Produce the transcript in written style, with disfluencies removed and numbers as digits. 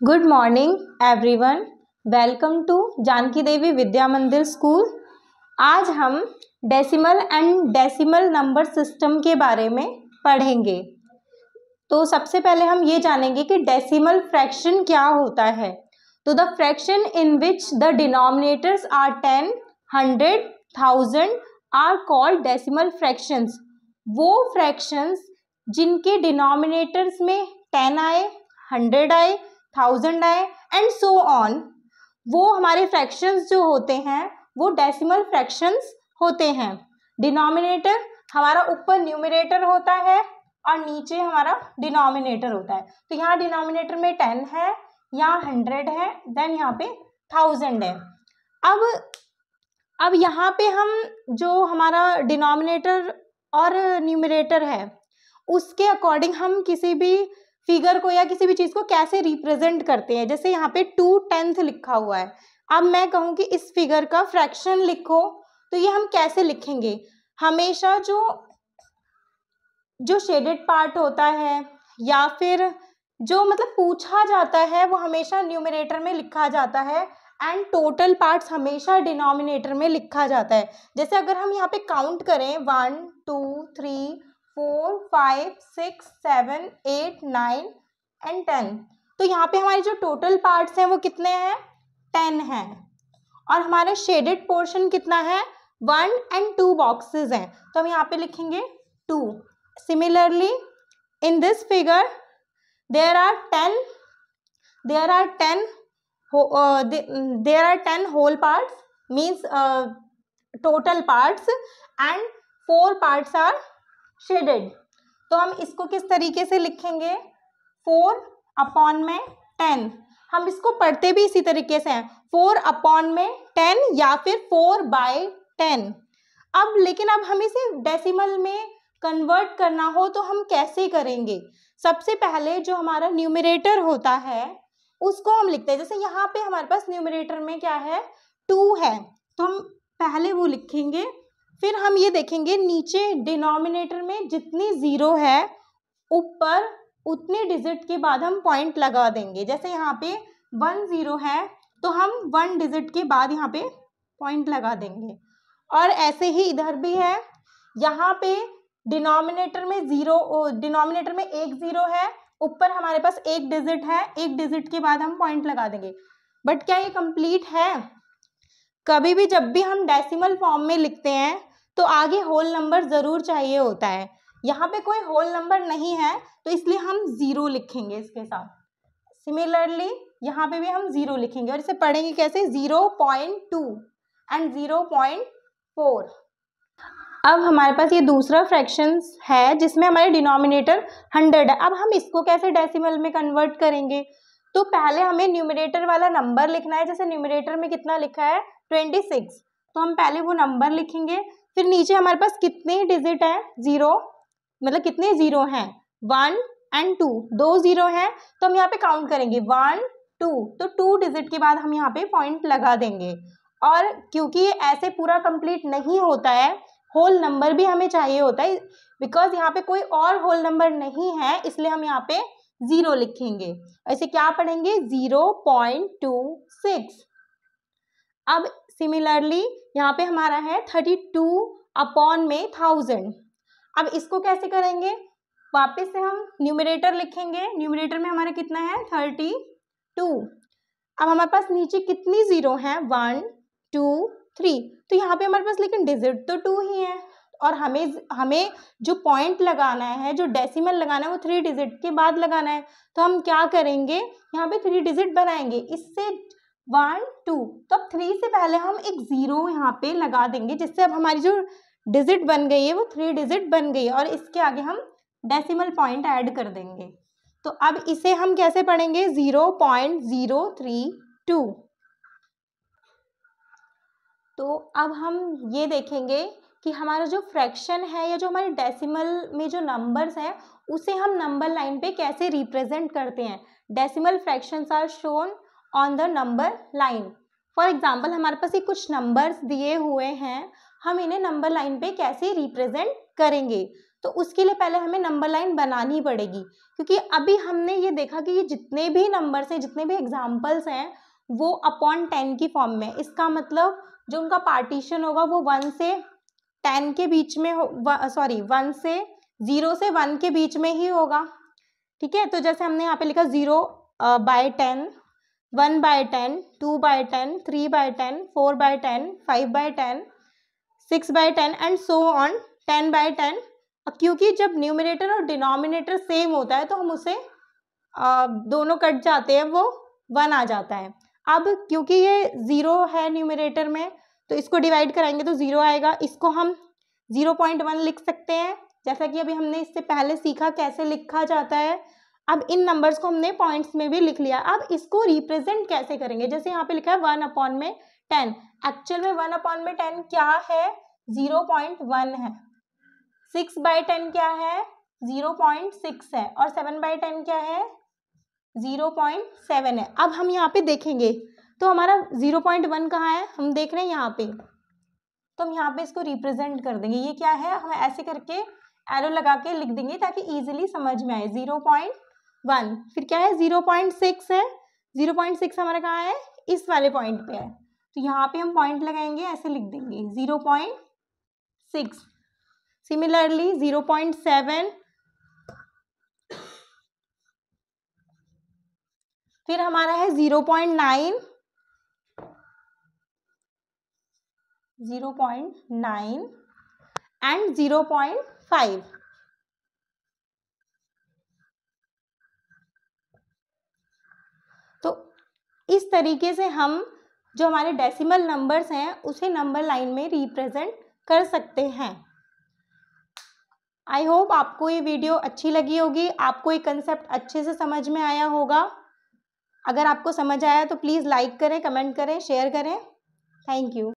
Good morning everyone, welcome to Janaki Devi Vidya Mandir school. आज हम decimal and decimal number system के बारे में पढ़ेंगे। तो सबसे पहले हम ये जानेंगे कि डेसिमल फ्रैक्शन क्या होता है। तो the fraction in which the denominators are 10, 100, 1000 are called decimal fractions. वो फ्रैक्शंस जिनके डिनोमिनेटर्स में 10 आए, 100 आए, 1000 आए एंड सो ऑन, वो हमारे फ्रैक्शंस जो होते हैं वो डेसिमल फ्रैक्शंस होते हैं। डिनोमिनेटर हमारा ऊपर न्यूमरेटर होता है और नीचे हमारा डिनोमिनेटर होता है। तो यहाँ डिनोमिनेटर में 10 है, यहाँ 100 है, देन यहाँ पे 1000 है। अब यहाँ पे हम जो हमारा डिनोमिनेटर और न्यूमरेटर है उसके अकॉर्डिंग हम किसी भी फिगर को या किसी भी चीज़ को कैसे रिप्रेजेंट करते हैं। जैसे यहाँ पे 2/10 लिखा हुआ है। अब मैं कहूँ कि इस फिगर का फ्रैक्शन लिखो, तो ये हम कैसे लिखेंगे। हमेशा जो शेडेड पार्ट होता है या फिर जो मतलब पूछा जाता है वो हमेशा न्यूमरेटर में लिखा जाता है एंड टोटल पार्ट्स हमेशा डिनोमिनेटर में लिखा जाता है। जैसे अगर हम यहाँ पे काउंट करें 1 2 3 4 5 6 7 8 9 एंड 10, तो यहाँ पे हमारे जो टोटल पार्ट्स हैं वो कितने हैं, 10 हैं। और हमारा शेडेड पोर्शन कितना है, 1 एंड 2 बॉक्सेस हैं, तो हम यहाँ पे लिखेंगे 2। Similarly in this figure there are 10 whole parts, means total parts, and 4 parts are shaded। तो हम इसको किस तरीके से लिखेंगे, 4/10। हम इसको पढ़ते भी इसी तरीके से हैं, 4/10 या फिर 4/10। लेकिन अब हम इसे डेसिमल में कन्वर्ट करना हो तो हम कैसे करेंगे। सबसे पहले जो हमारा न्यूमरेटर होता है उसको हम लिखते हैं। जैसे यहाँ पे हमारे पास न्यूमरेटर में क्या है, 2 है, तो हम पहले वो लिखेंगे। फिर हम ये देखेंगे नीचे डिनोमिनेटर में जितनी ज़ीरो है ऊपर उतने डिजिट के बाद हम पॉइंट लगा देंगे। जैसे यहाँ पे 1 0 है तो हम 1 डिजिट के बाद यहाँ पे पॉइंट लगा देंगे। और ऐसे ही इधर भी है, यहाँ पे डिनोमिनेटर में एक ज़ीरो है, ऊपर हमारे पास एक डिजिट है, एक डिजिट के बाद हम पॉइंट लगा देंगे। बट क्या ये कंप्लीट है? कभी भी जब भी हम डेसिमल फॉर्म में लिखते हैं तो आगे होल नंबर ज़रूर चाहिए होता है। यहाँ पे कोई होल नंबर नहीं है तो इसलिए हम 0 लिखेंगे इसके साथ। सिमिलरली यहाँ पे भी हम 0 लिखेंगे और इसे पढ़ेंगे कैसे, 0.2 एंड 0.4। अब हमारे पास ये दूसरा फ्रैक्शंस है जिसमें हमारे डिनोमिनेटर 100 है। अब हम इसको कैसे डेसिमल में कन्वर्ट करेंगे। तो पहले हमें न्यूमरेटर वाला नंबर लिखना है। जैसे न्यूमरेटर में कितना लिखा है, 26, तो हम पहले वो नंबर लिखेंगे। फिर नीचे हमारे पास कितने डिजिट हैं, 0, मतलब कितने 0 हैं, 1 एंड 2, 2 0 हैं, तो हम यहाँ पे काउंट करेंगे 1 2, तो 2 डिजिट के बाद हम यहाँ पे पॉइंट लगा देंगे। और क्योंकि ये ऐसे पूरा कंप्लीट नहीं होता है, होल नंबर भी हमें चाहिए होता है, बिकॉज यहाँ पे कोई और होल नंबर नहीं है, इसलिए हम यहाँ पे 0 लिखेंगे। ऐसे क्या पढ़ेंगे, 0.26। अब सिमिलरली यहाँ पे हमारा है 32/1000। अब इसको कैसे करेंगे, वापस से हम न्यूमरेटर लिखेंगे। न्यूमरेटर में हमारा कितना है, 32। अब हमारे पास नीचे कितनी 0 है, 1 2 3, तो यहाँ पे हमारे पास लेकिन डिजिट तो 2 ही है और हमें जो पॉइंट लगाना है, जो डेसिमल लगाना है वो 3 डिजिट के बाद लगाना है। तो हम क्या करेंगे, यहाँ पे 3 डिजिट बनाएंगे, इससे 1 2, तो अब 3 से पहले हम एक 0 यहाँ पे लगा देंगे, जिससे अब हमारी जो डिजिट बन गई है वो 3 डिजिट बन गई है और इसके आगे हम डेसिमल पॉइंट ऐड कर देंगे। तो अब इसे हम कैसे पढ़ेंगे, 0.032। तो अब हम ये देखेंगे कि हमारा जो फ्रैक्शन है या जो हमारे डेसिमल में जो नंबर्स हैं उसे हम नंबर लाइन पे कैसे रिप्रेजेंट करते हैं। Decimal fractions are shown on the number line. For example हमारे पास ये कुछ नंबर्स दिए हुए हैं, हम इन्हें नंबर लाइन पे कैसे रिप्रेजेंट करेंगे। तो उसके लिए पहले हमें नंबर लाइन बनानी पड़ेगी, क्योंकि अभी हमने ये देखा कि ये जितने भी नंबर्स हैं, जितने भी एग्जाम्पल्स हैं, वो अपॉन 10 की फॉर्म में। इसका मतलब जो उनका पार्टीशन होगा वो 1 से 10 के बीच में 1 से 0 से 1 के बीच में ही होगा। ठीक है, तो जैसे हमने यहाँ पे लिखा 0/10, 1/10, 2/10, 3/10, 4/10, 5/10, 6/10 एंड सो ऑन 10/10। क्योंकि जब न्यूमरेटर और डिनोमिनेटर सेम होता है तो हम उसे दोनों कट जाते हैं, वो 1 आ जाता है। अब क्योंकि ये 0 है न्यूमरेटर में, तो इसको डिवाइड कराएंगे तो 0 आएगा। इसको हम 0.1 लिख सकते हैं, जैसा कि अभी हमने इससे पहले सीखा कैसे लिखा जाता है। अब इन नंबर्स को हमने पॉइंट्स में भी लिख लिया। अब इसको रिप्रेजेंट कैसे करेंगे, जैसे यहाँ पे लिखा है 1/10। एक्चुअल में 1/10 क्या है, 0.1 है। 6/10 क्या है, 0.6 है। और 7/10 क्या है, 0.7 है। अब हम यहाँ पे देखेंगे तो हमारा 0.1 कहाँ है, हम देख रहे हैं यहाँ पे, तो हम यहाँ पे इसको रिप्रेजेंट कर देंगे। ये क्या है, हम ऐसे करके एरो लगा के लिख देंगे ताकि इजीली समझ में आए। 0.1 फिर क्या है, 0.6 है। 0.6 हमारा कहाँ है, इस वाले पॉइंट पे है, तो यहाँ पे हम पॉइंट लगाएंगे, ऐसे लिख देंगे 0.6। सिमिलरली 0.7, फिर हमारा है 0.9, 0.9 एंड 0.5। तो इस तरीके से हम जो हमारे डेसिमल नंबर्स हैं उसे नंबर लाइन में रिप्रेजेंट कर सकते हैं। आई होप आपको ये वीडियो अच्छी लगी होगी, आपको ये कंसेप्ट अच्छे से समझ में आया होगा। अगर आपको समझ आया तो प्लीज़ लाइक करें, कमेंट करें, शेयर करें। Thank you.